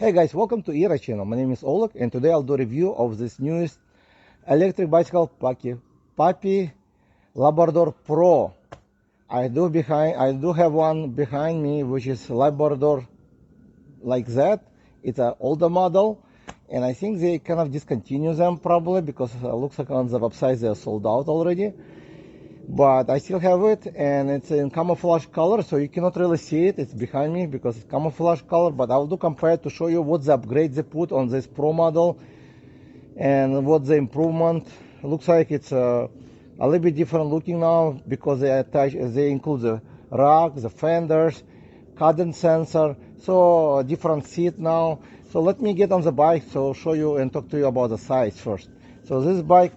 Hey guys, welcome to Ira channel. My name is Oleg and today I'll do a review of this newest electric bicycle Puckipuppy Labrador Pro. I do have one behind me which is Labrador like that. It's an older model and I think they kind of discontinue them probably because it looks like on the website they're sold out already. But I still have it and it's in camouflage color, so you cannot really see it. It's behind me because it's camouflage color, but I'll do compare to show you what the upgrade they put on this Pro model and what the improvement looks like. It's a little bit different looking now because they include the rack, the fenders, cadence sensor, so a different seat now. So let me get on the bike so show you and talk to you about the size first. So this bike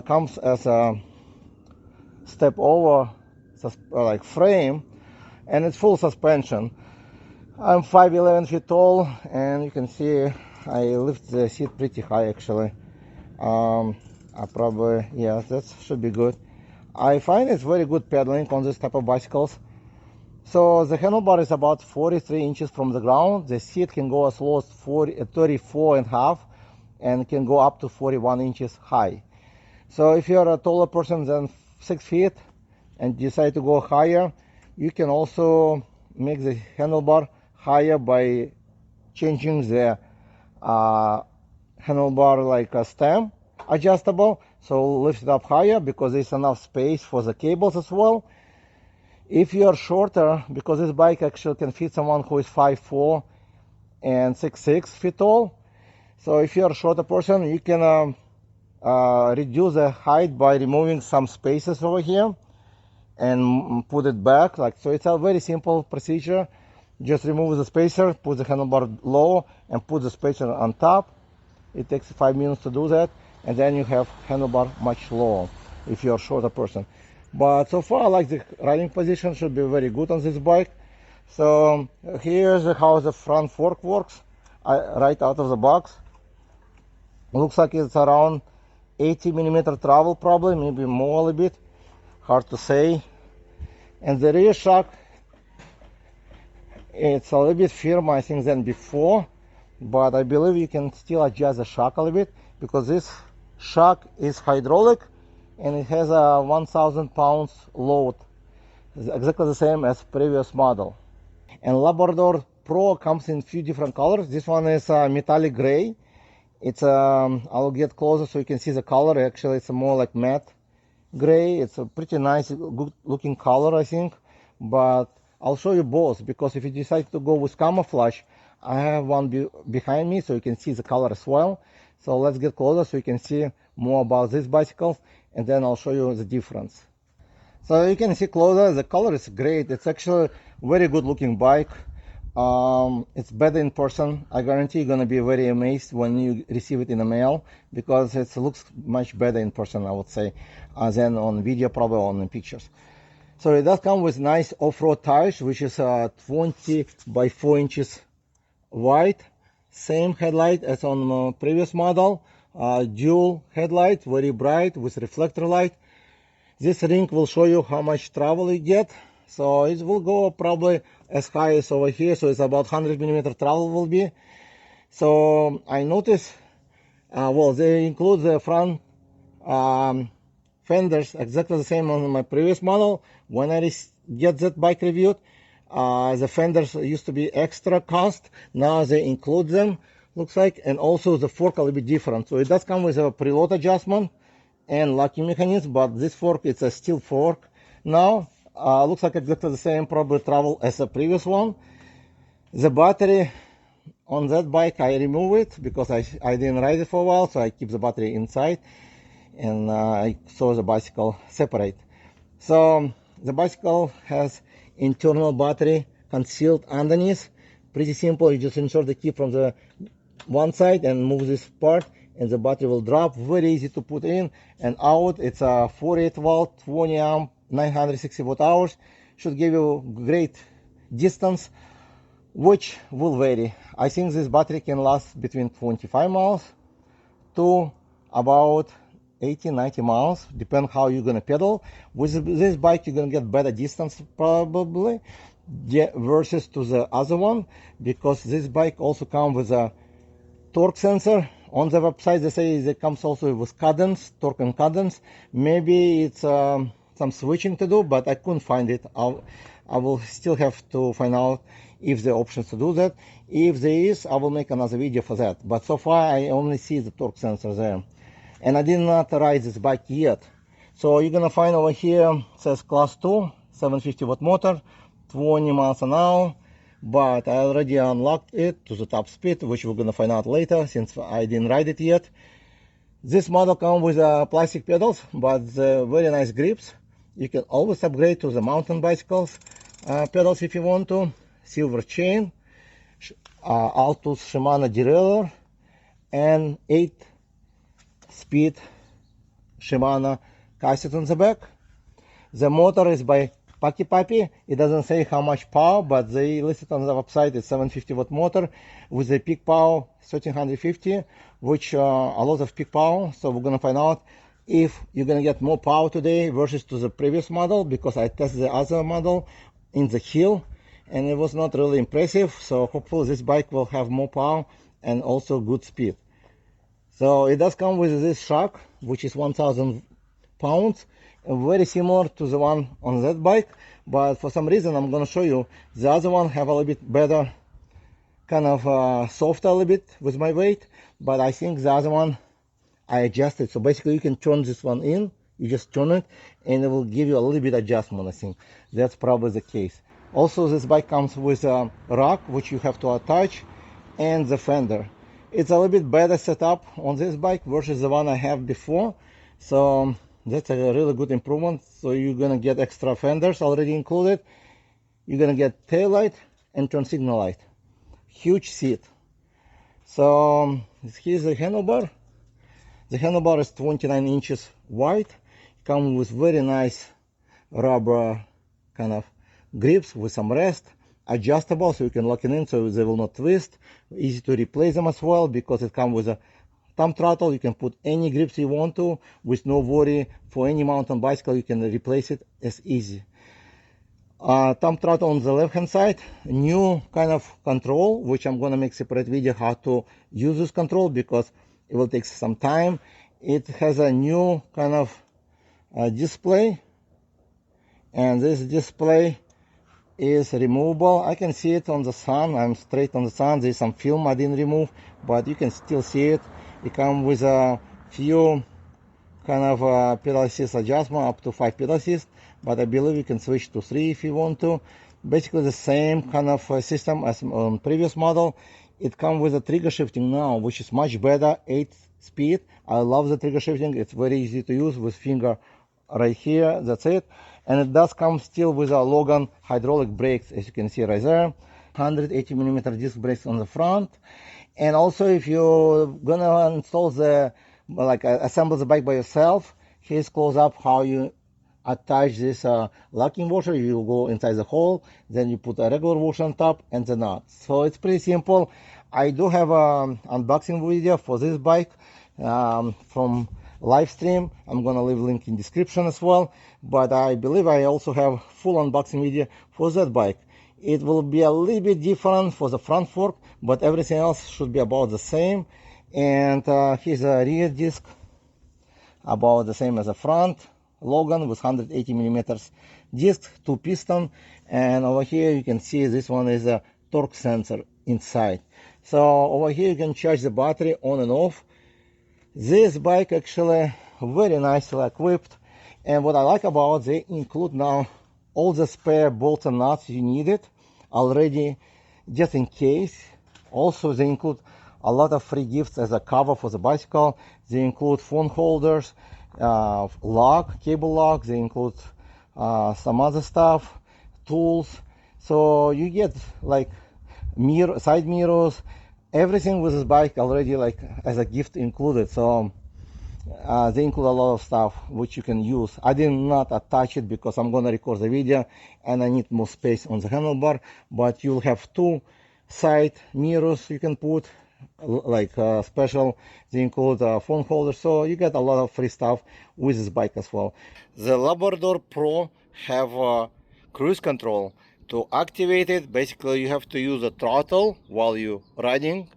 comes as a step over like frame and it's full suspension. I'm 5'11" feet tall and you can see I lift the seat pretty high actually. I probably, yeah, that should be good. I find it's very good pedaling on this type of bicycles. So the handlebar is about 43 inches from the ground. The seat can go as low as 34 and a half and can go up to 41 inches high. So if you're a taller person than 6 feet and decide to go higher, you can also make the handlebar higher by changing the handlebar like a stem adjustable, so lift it up higher because there's enough space for the cables as well. If you're shorter, because this bike actually can fit someone who is 5'4" and 6'6" feet tall, so if you're a shorter person you can reduce the height by removing some spaces over here and put it back like so. It's a very simple procedure. Just remove the spacer, put the handlebar low and put the spacer on top. It takes 5 minutes to do that and then you have handlebar much lower if you're a shorter person. But so far I like the riding position, should be very good on this bike. So here's how the front fork works right out of the box. Looks like it's around 80 millimeter travel, probably, maybe more a little bit, hard to say. And the rear shock, it's a little bit firmer I think than before, but I believe you can still adjust the shock a little bit because this shock is hydraulic and it has a 1,000 pounds load, exactly the same as previous model. And Labrador Pro comes in few different colors. This one is metallic gray. It's I'll get closer so you can see the color. Actually it's a more like matte gray. It's a pretty nice, good looking color I think, but I'll show you both because if you decide to go with camouflage, I have one behind me so you can see the color as well. So let's get closer so you can see more about this bicycle and then I'll show you the difference. So you can see closer, the color is great. It's actually very good looking bike. It's better in person. I guarantee you're gonna be very amazed when you receive it in the mail because it looks much better in person, I would say, than on video, probably on the pictures. So it does come with nice off-road tires, which is 20 by 4 inches wide. Same headlight as on previous model. Dual headlight, very bright with reflector light. This ring will show you how much travel you get. So it will go probably as high as over here, so it's about 100 millimeter travel will be. So I noticed, well, they include the front fenders exactly the same on my previous model. When I get that bike reviewed, the fenders used to be extra cost, now they include them, looks like, and also the fork a little bit different. So it does come with a preload adjustment and locking mechanism, but this fork, it's a steel fork now. Looks like exactly the same probably travel as the previous one. The battery on that bike I remove it because I didn't ride it for a while, so I keep the battery inside and I saw the bicycle separate. So the bicycle has internal battery concealed underneath. Pretty simple, you just insert the key from the one side and move this part and the battery will drop. Very easy to put in and out. It's a 48 volt 20 amp 960 watt hours. Should give you great distance, which will vary. I think this battery can last between 25 miles to about 80-90 miles, depend how you're gonna pedal. With this bike you're gonna get better distance probably, versus to the other one, because this bike also comes with a torque sensor. On the website they say it comes also with cadence, torque and cadence. Maybe it's some switching to do, but I couldn't find it. I will still have to find out if there are options to do that. If there is, I will make another video for that, but so far I only see the torque sensor there, and I did not ride this bike yet. So you're gonna find over here, it says class 2, 750 watt motor, 20 miles an hour, but I already unlocked it to the top speed, which we're gonna find out later since I didn't ride it yet. This model comes with plastic pedals, but very nice grips. You can always upgrade to the mountain bicycles pedals if you want to. Silver chain, Altus Shimano derailleur, and 8-speed Shimano cassette on the back. The motor is by Puckipuppy. It doesn't say how much power, but they listed on the website it's 750 watt motor with a peak power 1350, which a lot of peak power. So we're gonna find out if you're gonna get more power today versus to the previous model, because I tested the other model in the hill and it was not really impressive. So hopefully this bike will have more power and also good speed. So it does come with this shock, which is 1000 pounds, very similar to the one on that bike, but for some reason I'm going to show you the other one have a little bit better, kind of softer a little bit with my weight, but I think the other one I adjusted. So basically you can turn this one in, you just turn it and it will give you a little bit adjustment. I think that's probably the case. Also this bike comes with a rack which you have to attach, and the fender. It's a little bit better setup on this bike versus the one I have before, so that's a really good improvement. So you're gonna get extra fenders already included. You're gonna get tail light and turn signal light. Huge seat. So here's the handlebar. The handlebar is 29 inches wide. Comes with very nice rubber kind of grips with some rest. Adjustable, so you can lock it in so they will not twist. Easy to replace them as well, because it comes with a thumb throttle. You can put any grips you want to with no worry. For any mountain bicycle you can replace it as easy. Thumb throttle on the left hand side. New kind of control, which I'm gonna make separate video how to use this control, because it will take some time. It has a new kind of display, and this display is removable. I can see it on the sun. I'm straight on the sun. There's some film I didn't remove, but you can still see it. It comes with a few kind of pedal assist adjustment, up to 5 pedal assist, but I believe you can switch to 3 if you want to. Basically the same kind of system as on previous model. It comes with a trigger shifting now, which is much better, 8-speed. I love the trigger shifting. It's very easy to use with finger right here. That's it. And it does come still with a Logan hydraulic brakes, as you can see right there. 180mm disc brakes on the front. And also if you're gonna install the, assemble the bike by yourself, here's close up how you attach this locking washer. You go inside the hole, then you put a regular washer on top and the nut. So it's pretty simple. I do have an unboxing video for this bike from live stream. I'm gonna leave a link in description as well, but I believe I also have full unboxing video for that bike. It will be a little bit different for the front fork, but everything else should be about the same. And here's a rear disc, about the same as the front. Logan with 180mm disc, 2 piston, and over here you can see this one is a torque sensor inside. So over here you can charge the battery on and off. This bike actually very nicely equipped, and what I like about it, they include now all the spare bolts and nuts you needed already, just in case. Also they include a lot of free gifts as a cover for the bicycle. They include phone holders, lock, cable lock. They include some other stuff, tools. So you get like mirror, side mirrors, everything with this bike already like as a gift included. So they include a lot of stuff which you can use. I did not attach it because I'm gonna record the video and I need more space on the handlebar, but you'll have 2 side mirrors you can put, like special. They include a phone holder, so you get a lot of free stuff with this bike as well. The Labrador Pro have cruise control. To activate it, basically you have to use the throttle while you're riding,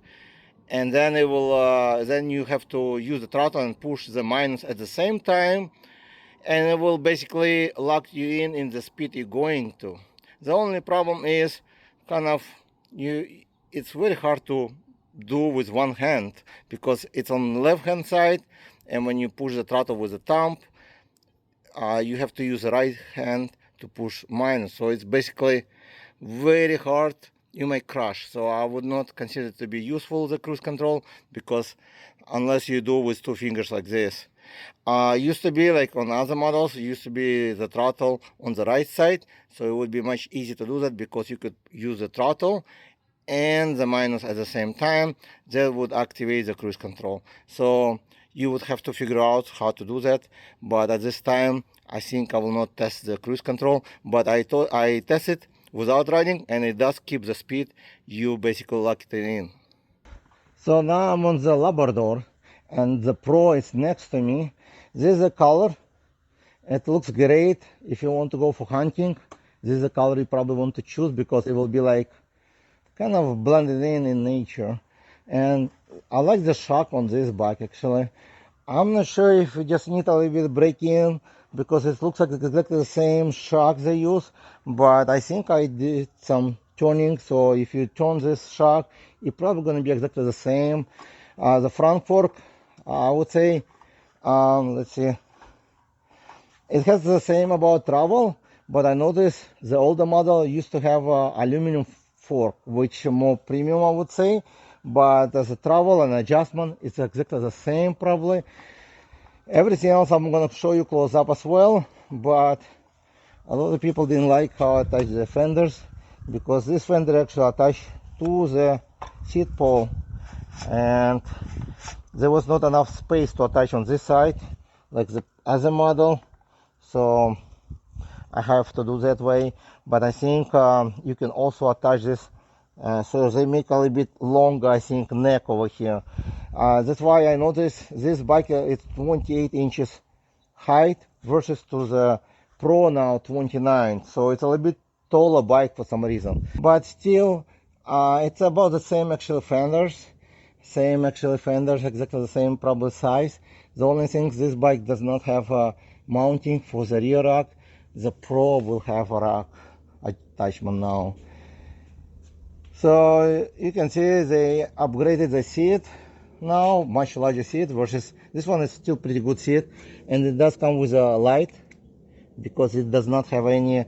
and then it will then you have to use the throttle and push the minus at the same time, and it will basically lock you in the speed you're going to. The only problem is it's very hard to do with one hand, because it's on the left hand side, and when you push the throttle with the thumb, you have to use the right hand to push minus. So it's basically very hard. You may crash. So I would not consider it to be useful, the cruise control, because unless you do with two fingers like this. Used to be like on other models, used to be the throttle on the right side, so it would be much easier to do that, because you could use the throttle and the minus at the same time. That would activate the cruise control. So you would have to figure out how to do that, but at this time I think I will not test the cruise control. But I tested without riding, and it does keep the speed you basically lock it in. So now I'm on the Labrador, and the Pro is next to me. This is the color. It looks great if you want to go for hunting. This is the color you probably want to choose, because it will be like kind of blended in nature. And I like the shock on this bike actually. I'm not sure if you just need a little bit of break-in, because it looks like exactly the same shock they use, but I think I did some tuning, so if you turn this shock, it's probably going to be exactly the same. The front fork, I would say, let's see, it has the same about travel, but I noticed the older model used to have aluminum fork, which more premium, I would say. But as a travel and adjustment, it's exactly the same probably. Everything else I'm going to show you close up as well, but a lot of people didn't like how I attached the fenders, because this fender actually attached to the seat pole, and there was not enough space to attach on this side like the other model, so I have to do that way. But I think you can also attach this, so they make a little bit longer, I think, neck over here. That's why I noticed this bike is 28 inches height versus to the Pro now 29, so it's a little bit taller bike for some reason. But still, it's about the same actual fenders, exactly the same probably size. The only thing, this bike does not have a mounting for the rear rack. The Pro will have a rack attachment now. So you can see they upgraded the seat now, much larger seat, versus this one is still pretty good seat, and it does come with a light, because it does not have any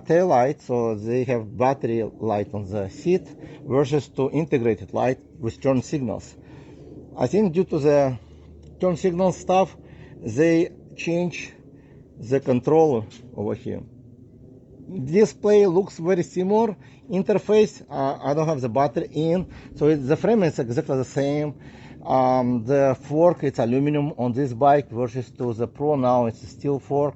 tail light, so they have battery light on the seat, versus to integrated light with turn signals. I think due to the turn signal stuff, they change the controller over here. Display looks very similar. Interface, I don't have the battery in, so the frame is exactly the same. The fork, it's aluminum on this bike, versus to the Pro now it's a steel fork.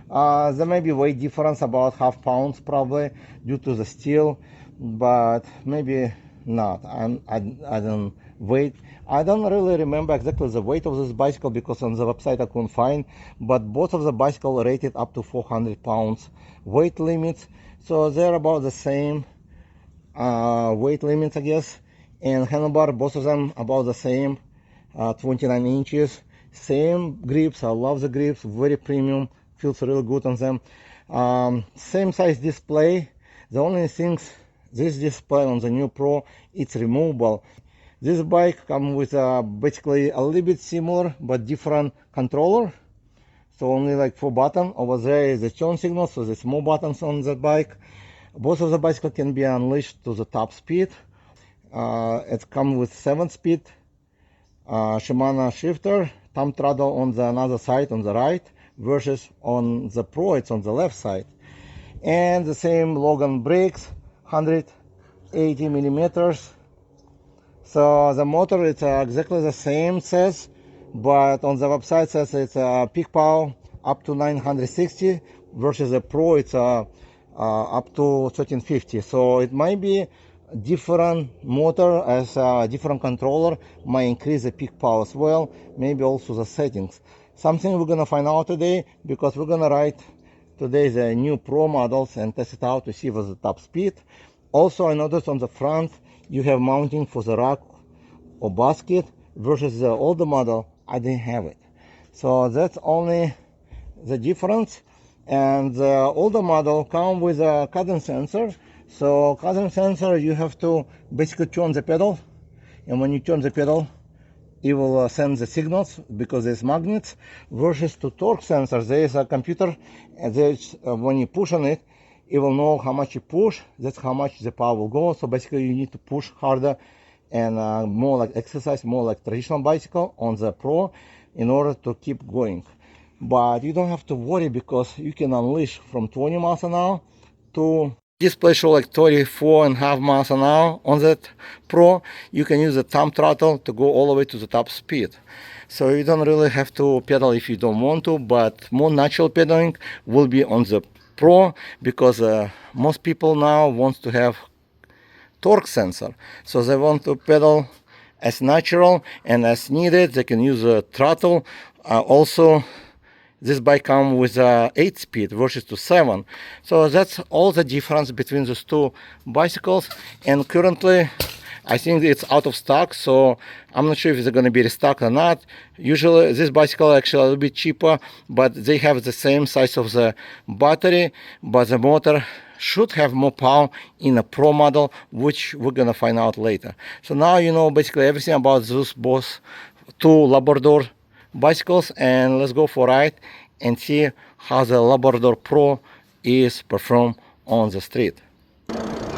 There may be weight difference, about half pounds probably, due to the steel, but maybe not. I don't weight. I don't really remember exactly the weight of this bicycle, because on the website I couldn't find, but both of the bicycle rated up to 400 pounds weight limits, so they're about the same weight limits, I guess. And handlebar, both of them about the same, 29 inches, same grips. I love the grips, very premium, feels really good on them. Same size display. The only things, this display on the new Pro, it's removable. This bike comes with basically a little bit similar but different controller. So only like 4 buttons. Over there is the turn signal, so there's more buttons on that bike. Both of the bicycle can be unleashed to the top speed. It comes with 7-speed Shimano shifter, thumb throttle on the another side on the right, versus on the Pro it's on the left side. And the same Logan brakes, 180 millimeters. So the motor, it's exactly the same, says, but on the website says it's peak power up to 960, versus the Pro it's up to 1350. So it might be different motor, as a different controller might increase the peak power as well, maybe also the settings. Something we're gonna find out today, because we're gonna ride today the new Pro models and test it out to see what's the top speed. Also, I noticed on the front you have mounting for the rack or basket, versus the older model I didn't have it. So that's only the difference. And the older model come with a cadence sensor. So cadence sensor, you have to basically turn the pedal, and when you turn the pedal it will send the signals because there's magnets. Versus to torque sensor, there is a computer, and there's when you push on it, it will know how much you push, that's how much the power will go. So basically you need to push harder and more like exercise, more like traditional bicycle on the Pro in order to keep going. But you don't have to worry because you can unleash from 20 miles an hour to display show like 34.5 miles an hour on that Pro. You can use the thumb throttle to go all the way to the top speed. So you don't really have to pedal if you don't want to, but more natural pedaling will be on the Pro because most people now want to have torque sensor. So they want to pedal as natural and as needed. They can use a throttle. Also, this bike comes with 8 speed versus to 7. So that's all the difference between those two bicycles. And currently, I think it's out of stock, so I'm not sure if it's going to be restocked or not. Usually, this bicycle actually a little bit cheaper, but they have the same size of the battery, but the motor should have more power in a Pro model, which we're going to find out later. So now you know basically everything about those both two Labrador bicycles, and let's go for a ride and see how the Labrador Pro is performed on the street.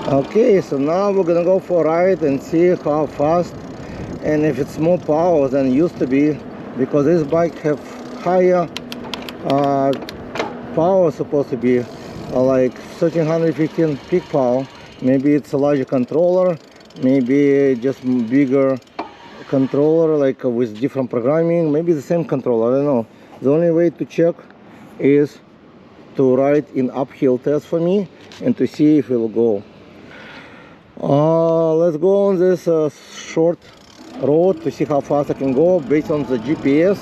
Okay, so now we're gonna go for a ride and see how fast and if it's more power than it used to be, because this bike have higher power, supposed to be like 1315 peak power. Maybe it's a larger controller, maybe just bigger controller, like with different programming, maybe the same controller, I don't know. The only way to check is to ride in uphill test for me and to see if it will go. Let's go on this short road to see how fast I can go based on the GPS.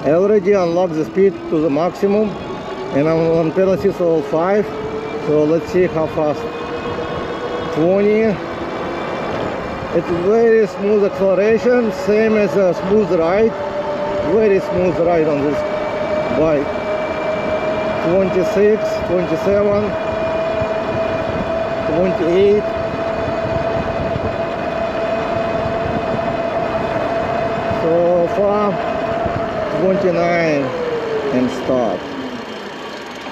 I already unlocked the speed to the maximum and I'm on pedal assist level 5, so let's see how fast. 20. It's very smooth acceleration, same as a smooth ride. Very smooth ride on this bike. 26, 27, 28. So far, 29 and stop.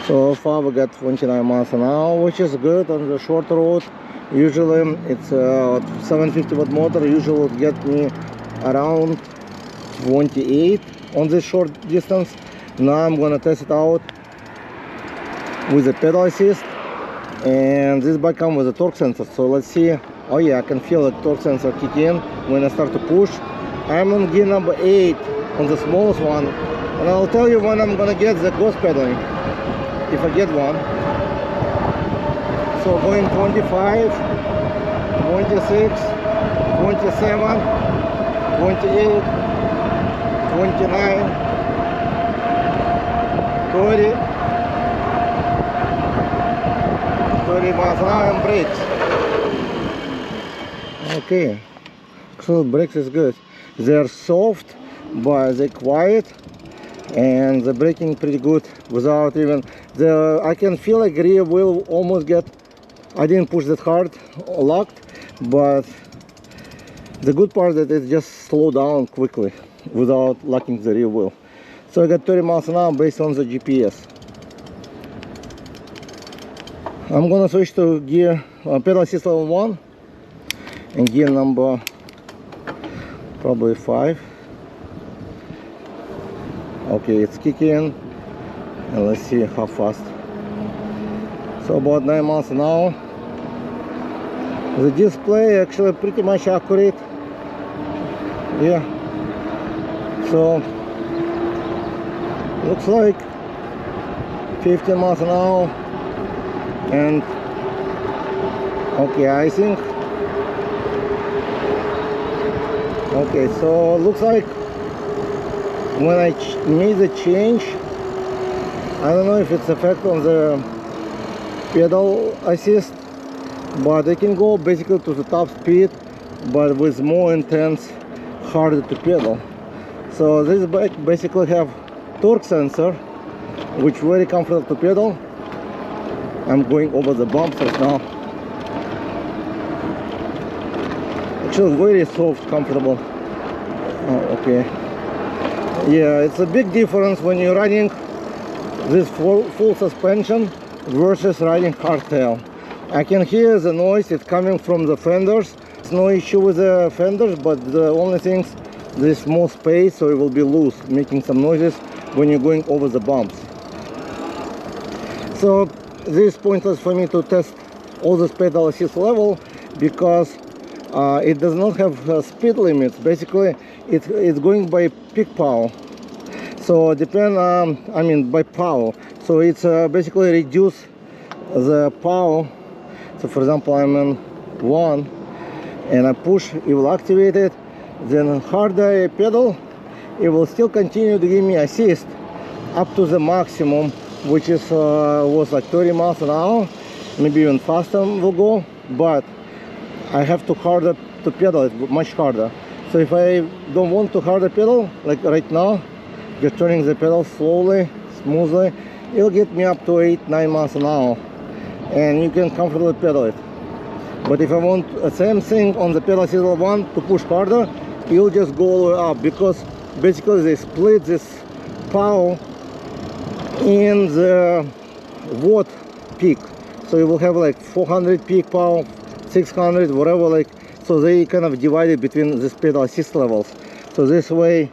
So far we got 29 miles an hour, which is good on the short road. Usually it's a 750 watt motor, usually will get me around 28 on this short distance. Now I'm gonna test it out with the pedal assist, and this bike comes with a torque sensor, so let's see. Oh yeah, I can feel the torque sensor kick in when I start to push. I'm on gear number 8 on the smallest one, and I'll tell you when I'm gonna get the ghost pedaling, if I get one. So going 25, 26, 27, 28, 29, 30, 30 miles an hour and brakes. Okay, so brakes is good. They're soft, but they're quiet, and the braking pretty good without even I can feel like rear wheel almost get. I didn't push that hard, locked, but the good part that it just slow down quickly without locking the rear wheel. So I got 30 miles an hour based on the GPS. I'm gonna switch to gear pedal assist level 1 and gear number probably 5. Okay, it's kicking, and let's see how fast. So about 9 miles an hour. The display actually pretty much accurate. Yeah. So looks like 15 miles an hour. And okay, I think. Okay, so looks like when I made the change I don't know if it's effect on the pedal assist, but it can go basically to the top speed, but with more intense, harder to pedal. So this bike basically have torque sensor, which very comfortable to pedal. I'm going over the bumps right now. Actually very soft, comfortable. Oh, okay. Yeah, it's a big difference when you're riding this full suspension versus riding hardtail. I can hear the noise, it's coming from the fenders. There's no issue with the fenders, but the only thing, there's more space, so it will be loose, making some noises when you're going over the bumps. So this is pointless for me to test all this pedal assist level, because it does not have speed limits. Basically it's going by peak power, so depend by power. So it's basically reduce the power. So for example, I'm in 1 and I push, it will activate it. Then harder I pedal, it will still continue to give me assist up to the maximum, which is was like 30 miles an hour, maybe even faster will go. But I have to harder to pedal it, much harder. So if I don't want to harder pedal, like right now, just turning the pedal slowly, smoothly, it'll get me up to 8-9 miles an hour, and you can comfortably pedal it. But if I want the same thing on the pedal assist 1 to push harder, you'll just go all the way up, because basically they split this power in the watt peak. So you will have like 400 peak power, 600, whatever, like, so they kind of divided between this pedal assist levels. So this way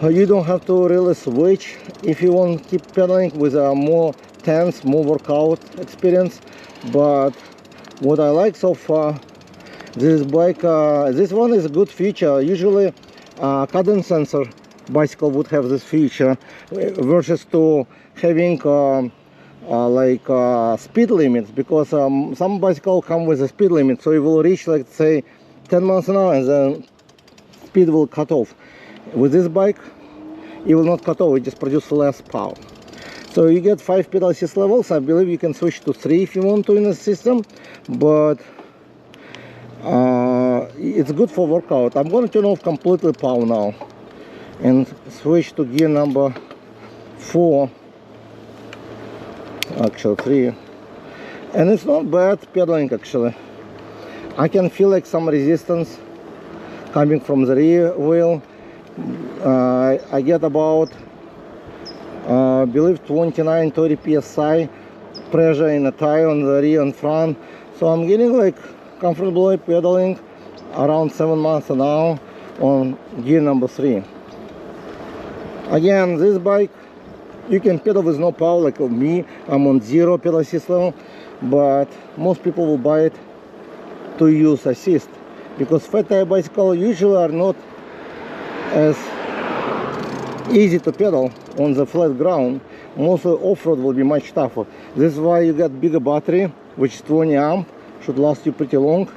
you don't have to really switch if you want to keep pedaling with a more tense, more workout experience. But what I like so far, this bike, this one is a good feature. Usually cadence sensor bicycle would have this feature, versus to having speed limits, because some bicycle come with a speed limit, so it will reach, like, say 10 miles an hour and then speed will cut off. With this bike it will not cut off, it just produces less power. So you get 5 pedal assist levels. I believe you can switch to 3 if you want to in the system, but it's good for workout. I'm going to turn off completely power now and switch to gear number 4, actually 3, and it's not bad pedaling. Actually I can feel like some resistance coming from the rear wheel. I get about I believe 29-30 psi pressure in the tire on the rear and front, so I'm getting like comfortably pedaling around 7 miles an hour on gear number 3. Again, this bike you can pedal with no power, like me. I'm on 0 pedal assist level, but most people will buy it to use assist, because fat tire bicycles usually are not as easy to pedal on the flat ground. Mostly off-road will be much tougher. This is why you got bigger battery, which is 20 amp, should last you pretty long.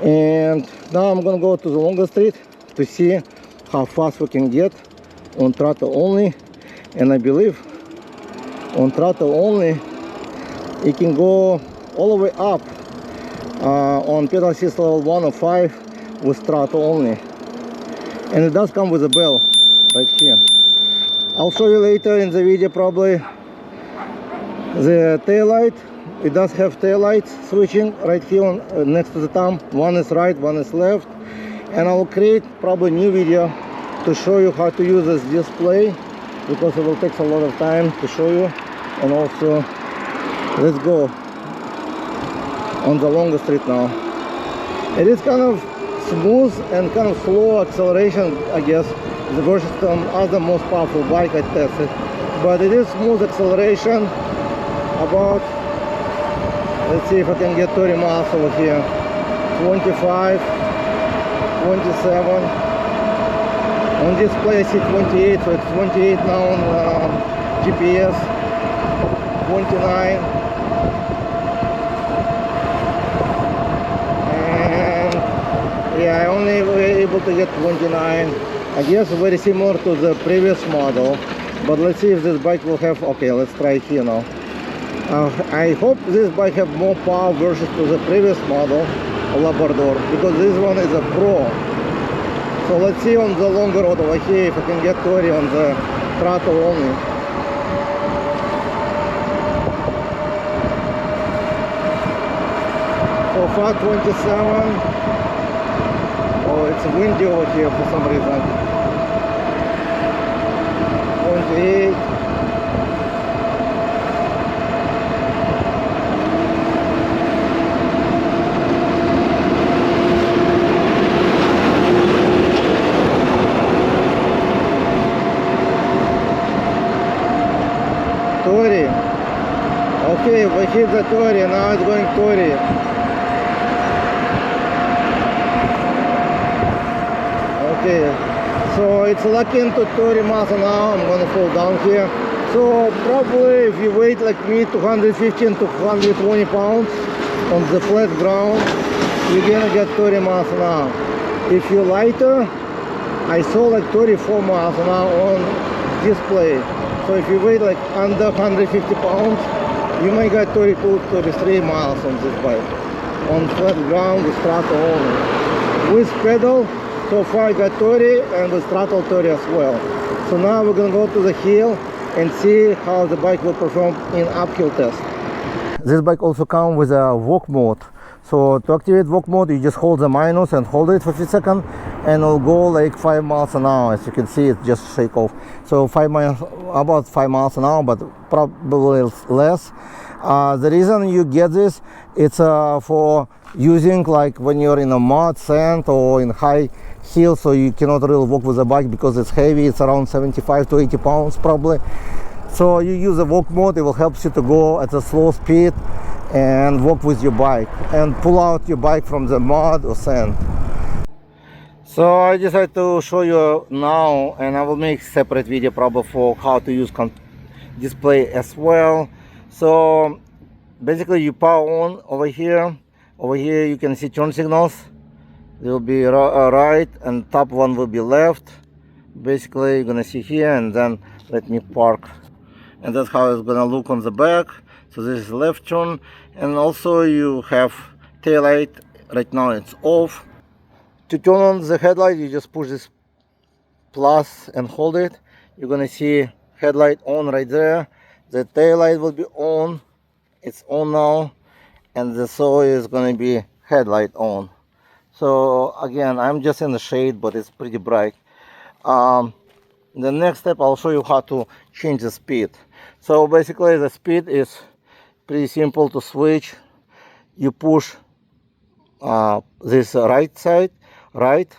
And now I'm gonna go to the longer street to see how fast we can get on throttle only. And I believe on throttle only it can go all the way up on pedal assist level 1 or 5 with throttle only. And it does come with a bell right here. I'll show you later in the video probably the tail light. It does have tail lights switching right here on, next to the thumb. One is right, one is left. And I will create probably a new video to show you how to use this display, because it will take a lot of time to show you. And also, let's go on the longer street now. It is kind of smooth and kind of slow acceleration, I guess, versus some other most powerful bike I tested. But it is smooth acceleration, about, let's see if I can get 30 miles over here. 25, 27. On display I see 28, so it's 28 now on GPS. 29. And yeah, I only were able to get 29. I guess very similar to the previous model, but let's see if this bike will have, okay, let's try it here now. I hope this bike have more power versus to the previous model Labrador, because this one is a Pro. So let's see on the longer road over here if I can get 30 on the throttle only. So far 27. Oh, it's windy over here for some reason. 28. Okay, we hit the 30, now it's going 30. Okay, so it's locking into 30 miles an hour. I'm gonna fall down here. So probably if you weight like me, 215 to 120 pounds on the flat ground, you're gonna get 30 miles an hour. If you're lighter, I saw like 34 miles an hour on display. So if you weigh like under 150 pounds, you may get 32, 33 miles on this bike. On flat ground with throttle only. With pedal, so far I got 30 and with throttle 30 as well. So now we're gonna go to the hill and see how the bike will perform in uphill test. This bike also comes with a walk mode. So to activate walk mode, you just hold the minus and hold it for a few seconds and it'll go like 5 miles an hour. As you can see, it just shake off. So about 5 miles an hour, but probably less. The reason you get this, it's for using like when you're in a mud, sand or in high hill, so you cannot really walk with the bike because it's heavy. It's around 75 to 80 pounds probably. So you use the walk mode, it will help you to go at a slow speed and walk with your bike and pull out your bike from the mud or sand. So I decided to show you now, and I will make separate video probably for how to use display as well. So basically you power on over here. Over here you can see turn signals. They will be right and top one will be left. Basically you're gonna see here, and then let me park. And that's how it's gonna look on the back. So this is left turn, and also you have tail light. Right now it's off. To turn on the headlight, you just push this plus and hold it. You're gonna see headlight on right there. The tail light will be on. It's on now, and so is gonna be headlight on. So again, I'm just in the shade, but it's pretty bright. The next step, I'll show you how to change the speed. So basically the speed is pretty simple to switch. You push this right side, right,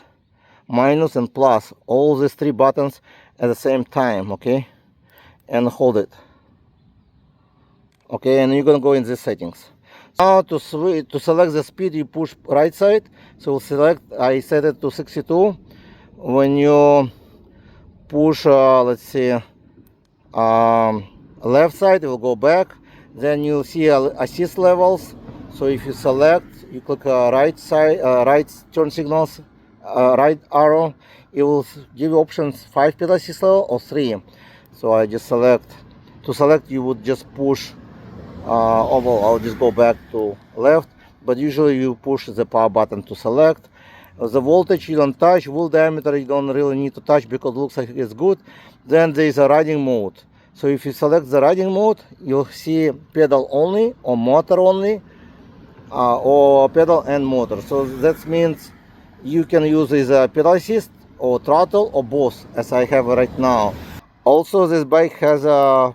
minus and plus, all these three buttons at the same time, okay, and hold it. Okay, and you're gonna go in these settings. Now to select the speed, you push right side. So we'll select, I set it to 62. When you push let's see left side, it will go back. Then you'll see assist levels. So if you select, you click right side, right turn signals, right arrow, it will give you options 5 pedal assist level or 3. So I just select. To select, you would just push I'll just go back to left, but usually you push the power button to select. The voltage you don't touch, wheel diameter you don't really need to touch because it looks like it's good. Then there is a riding mode. So if you select the riding mode, you'll see pedal only or motor only, or pedal and motor. So that means you can use either pedal assist or throttle or both, as I have right now. Also this bike has a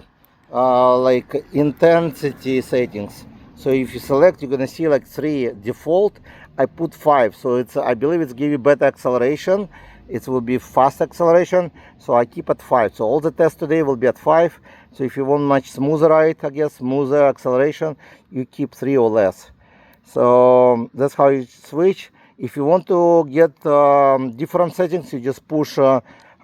like intensity settings. So if you select, you're gonna see like 3 default. I put 5, so it's, I believe it's give you better acceleration. It will be fast acceleration, so I keep at 5. So all the tests today will be at 5. So if you want much smoother ride, I guess, smoother acceleration, you keep 3 or less. So that's how you switch. If you want to get different settings, you just push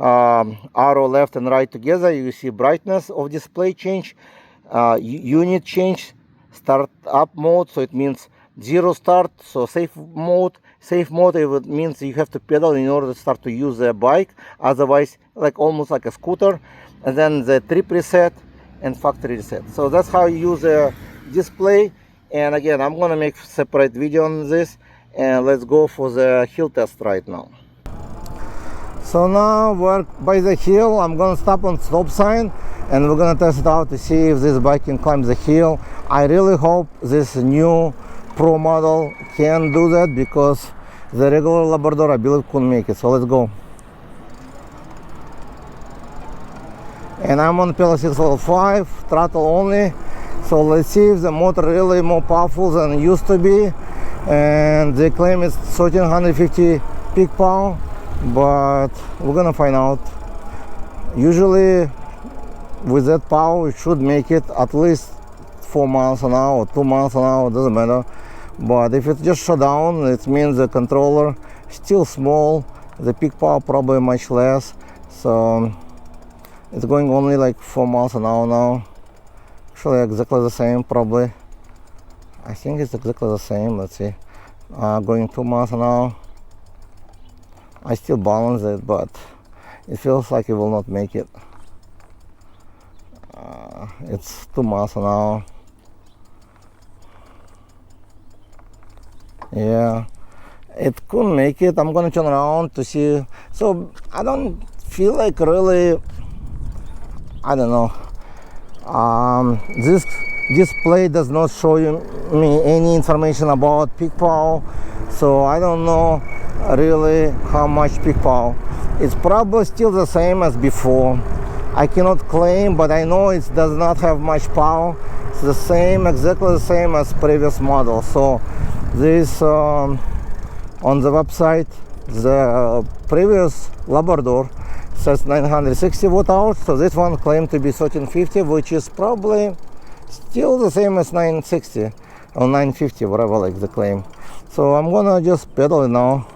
arrow left and right together. You see brightness of display change, unit change, start up mode, so it means zero start, so safe mode. Safe mode, it means you have to pedal in order to start to use the bike, otherwise like almost like a scooter. And then the trip reset and factory reset. So that's how you use the display. And again, I'm gonna make separate video on this, and let's go for the hill test right now. So now we're by the hill. I'm gonna stop on stop sign and we're gonna test it out to see if this bike can climb the hill. I really hope this new Pro model can do that, because the regular Labrador I believe couldn't make it. So let's go. And I'm on pedal 6 level 5, throttle only. So let's see if the motor really more powerful than it used to be. And they claim it's 1350 peak power, but we're gonna find out. Usually with that power it should make it at least 4 miles an hour or 2 miles an hour, doesn't matter. But if it just shut down, it means the controller still small, the peak power probably much less. So it's going only like 4 miles an hour now. Actually exactly the same probably. I think it's exactly the same. Let's see. Going 2 miles an hour. I still balance it, but it feels like it will not make it. It's 2 miles an hour. Yeah, it couldn't make it. I'm gonna turn around to see. So I don't feel like really, I don't know. This display does not show me any information about peak power, so I don't know really how much peak power. It's probably still the same as before. I cannot claim, but I know it does not have much power. It's the same, exactly the same as previous model. So this on the website, the previous Labrador says 960 watt hours, so this one claimed to be 1350, which is probably still the same as 960 or 950, whatever like the claim. So I'm gonna just pedal it now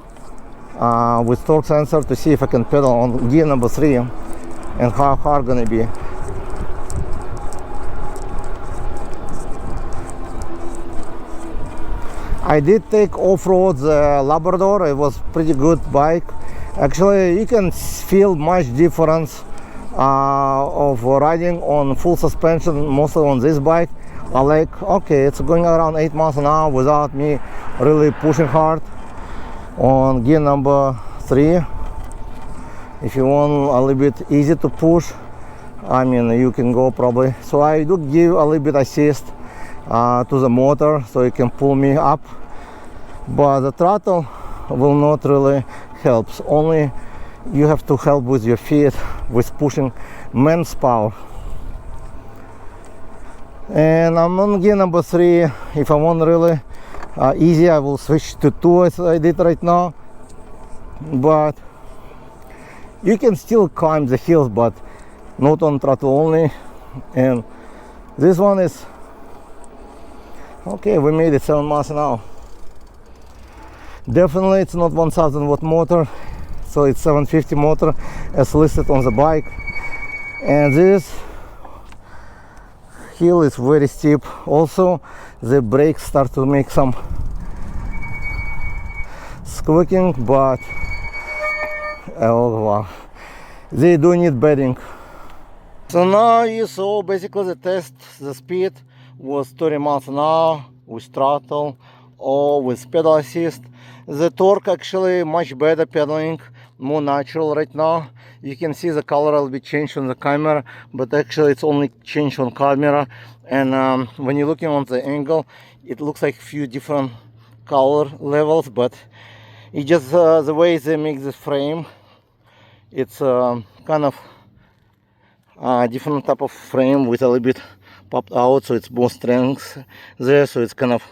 with torque sensor to see if I can pedal on gear number 3 and how hard gonna be. I did take off-road the Labrador. It was pretty good bike. Actually, you can feel much difference of riding on full suspension, mostly on this bike. I like, okay, it's going around 8 miles an hour without me really pushing hard. On gear number 3, if you want a little bit easy to push, I mean, you can go probably. So I do give a little bit assist to the motor so it can pull me up, but the throttle will not really help. Only you have to help with your feet with pushing men's power. And I'm on gear number 3. If I want really easy, I will switch to 2 as I did right now, but you can still climb the hills, but not on throttle only. And this one is okay. We made it 7 miles an hour. Definitely it's not 1000 watt motor, so it's 750 motor as listed on the bike. And this hill is very steep. Also the brakes start to make some squeaking, but oh wow, they do need bedding. So now you saw basically the test. The speed was 30 miles an hour with throttle or with pedal assist. The torque actually much better pedaling, more natural right now. You can see the color will be changed on the camera, but actually it's only changed on camera. And when you're looking on the angle, it looks like a few different color levels, but it just the way they make the frame, it's kind of different type of frame with a little bit popped out, so it's more strength there, so it's kind of,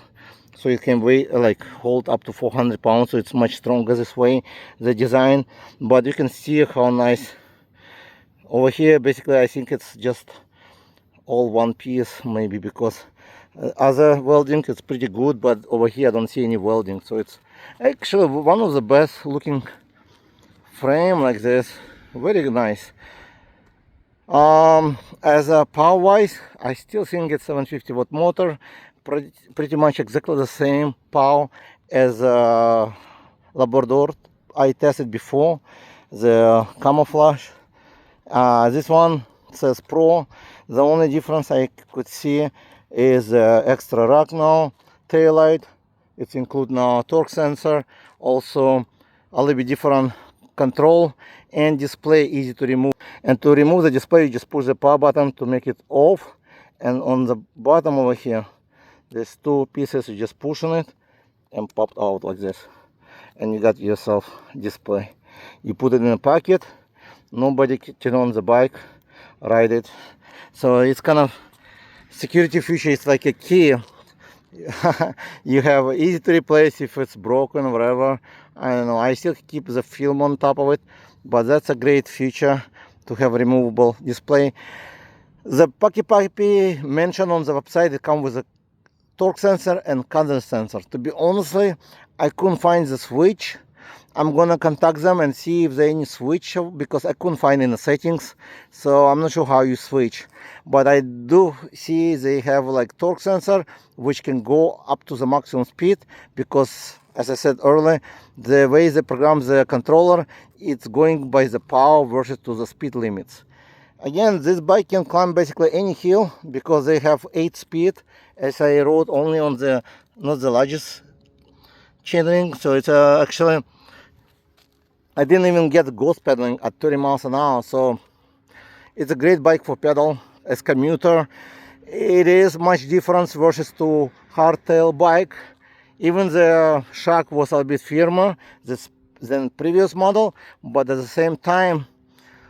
so it can weigh like hold up to 400 pounds, so it's much stronger this way, the design. But you can see how nice over here. Basically I think it's just all one piece, maybe, because other welding is pretty good, but over here I don't see any welding. So it's actually one of the best looking frame like this, very nice. As a power wise, I still think it's 750 watt motor. pretty much exactly the same power as Labrador I tested before, the camouflage. This one says Pro. The only difference I could see is extra rack now, taillight. It's include now torque sensor, also a little bit different control, and display easy to remove. And to remove the display, you just push the power button to make it off, and on the bottom over here there's two pieces. You just push on it and popped out like this, and you got yourself display. You put it in a pocket, nobody can turn on the bike, ride it. So it's kind of security feature. It's like a key. You have easy to replace if it's broken or whatever. I don't know, I still keep the film on top of it, but that's a great feature to have a removable display. The Puckipuppy mentioned on the website, it comes with a torque sensor and cadence sensor. To be honestly, I couldn't find the switch. I'm gonna contact them and see if they any switch, because I couldn't find in the settings, so I'm not sure how you switch. But I do see they have like torque sensor which can go up to the maximum speed, because as I said earlier, the way they program the controller, it's going by the power versus to the speed limits. Again, this bike can climb basically any hill because they have 8 speed, as I rode only on the not the largest chainring. So it's actually, I didn't even get ghost pedaling at 30 miles an hour. So it's a great bike for pedal as commuter. It is much different versus to hardtail bike. Even the shock was a bit firmer than previous model, but at the same time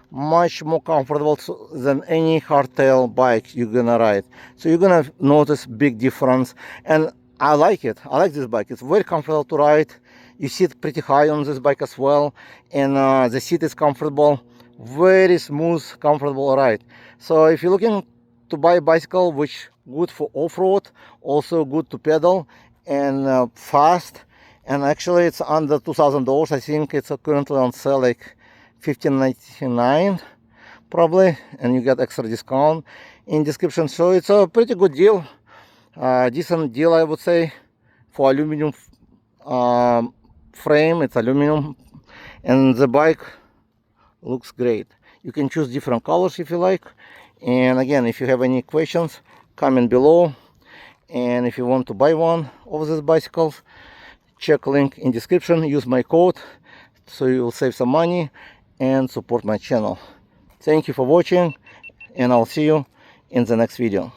much more comfortable than any hardtail bike you're gonna ride. So you're gonna notice big difference, and I like it. I like this bike. It's very comfortable to ride. You sit pretty high on this bike as well, and the seat is comfortable. Very smooth, comfortable ride. So if you're looking to buy a bicycle which good for off-road, also good to pedal, and fast, and actually it's under $2,000. I think it's currently on sale like $1,599 probably, and you get extra discount in description. So it's a pretty good deal, decent deal I would say, for aluminum frame. It's aluminum, and the bike looks great. You can choose different colors if you like. And again, if you have any questions, comment below. And if you want to buy one of these bicycles, check link in description. Use my code so you will save some money and support my channel. Thank you for watching, and I'll see you in the next video.